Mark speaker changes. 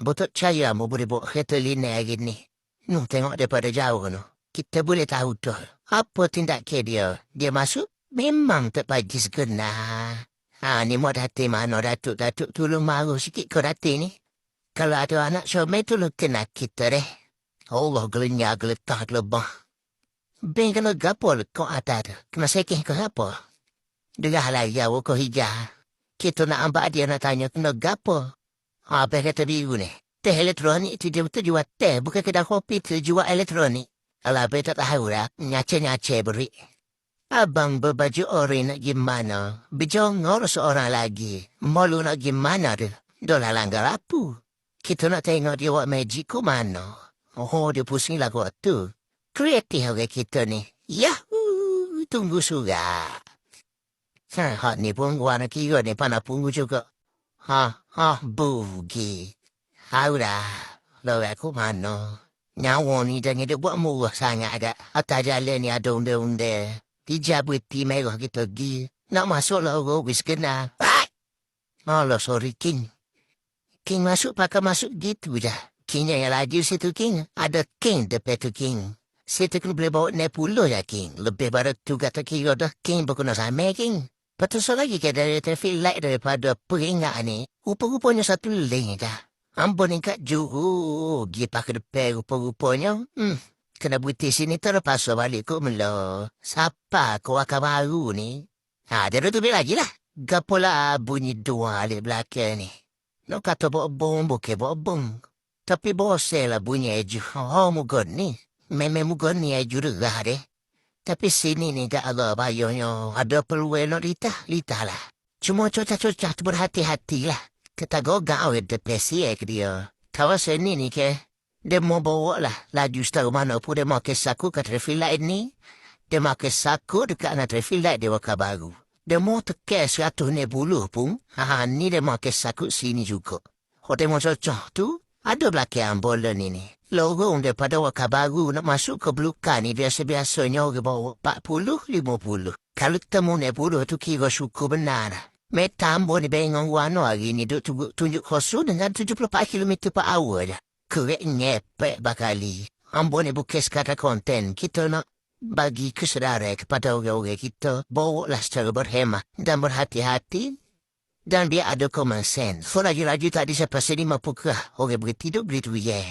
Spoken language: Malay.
Speaker 1: Botol cahaya mo boleh bawa kereta linear hari ni. Tengok daripada jauh no. Kita boleh tahu tu. Apa tindakan dia? Dia masuk, memang tak bagi segenar. Ni mau hati mana Datuk tolong maru sikit kau hati ni. Kalau ada anak Syomel tolong kena kita deh. Allah gelenyar geletak lebah. Ben kena gapol kau ada. Kena sekeh kau apa? Dengar lah ya kau hijau. Kita nak ambak dia nak tanya kena gapo. Apa kata biru ni? Teh elektronik tu dia betul jual teh. Bukan kedai kopi tu jual elektronik. Alah beta tak tahu lah. Nyace-nyace beri. Abang berbaju ori nak gimana? Bejongor seorang lagi. Malu nak gimana tu? Dolah langgar apa? Kita nak tengok dia buat magic ke mana? Oh, dia pusing lagu tu. Kreatif orang kita ni. Yahoo! Tunggu surat. Hak ni pun gua nak kira ni panah punggu juga. Bugi. Haudah. Lalu aku mana? Nyawa ni jangan dia buat murah sangat agak. Atas jalan ni ada unde-unde. Dijabuti merah kita pergi. Nak masuk lah orang wis kena. Allah sorry King. King masuk pakai masuk gitu dah. King yang laju situ King. Ada King depan tu King. Situ kena boleh bawa 60 ya King. Lebih baru tu kata kira dah King berkena sama King. Betul lagi ke dari traffic light daripada peringat ni. Rupa-rupanya satu lane dah. Ambon ni kat juru. Dia pakai depan rupa-rupanya. Kena buti sini terlepas balik kau melo. Siapa kau akan baru ni? Dia tu lagi lah. Gapola bunyi dua di belakang ni. No kata bawa bom bukan bawa bom. Tapi bose lah bunyi eju. Mugon ni. Memang mugon ni eju dah deh. Tapi sini ni tak ada bayarnya. Ada peluang nak litah lah. Cuma cocah-cocah tu berhati-hati lah. Kita gogau depresi ke dia. Kawasan ni ke, dia mau bawa lah. Laju setahu mana pun dia mau kesaku ke traffic light ni. Dia mau kesaku dekat anak traffic light dia wakar baru. Dia mau tekan 160 pun. Ni dia mau kesaku sini juga. Dia mau cocah tu, ada belakang bola ni. Lorong daripada wakar baru nak masuk ke Belukan ni biasa-biasanya orang bawa 40-50. Kalau temu 60 tu kira syukur benar. Metambo ni bengong wano hari ni duk tunjuk khusus dengan 74 km per hour dah. Kerek ngepek bakali. Ambo ni bukan sekadar konten. Kita nak bagi kesedaran kepada orang-orang kita. Bawa lah secara berhemat dan berhati-hati. Dan biar ada common sense. So lagi-lagi tak ada siapa sini mampu orang bertidur begitu ya.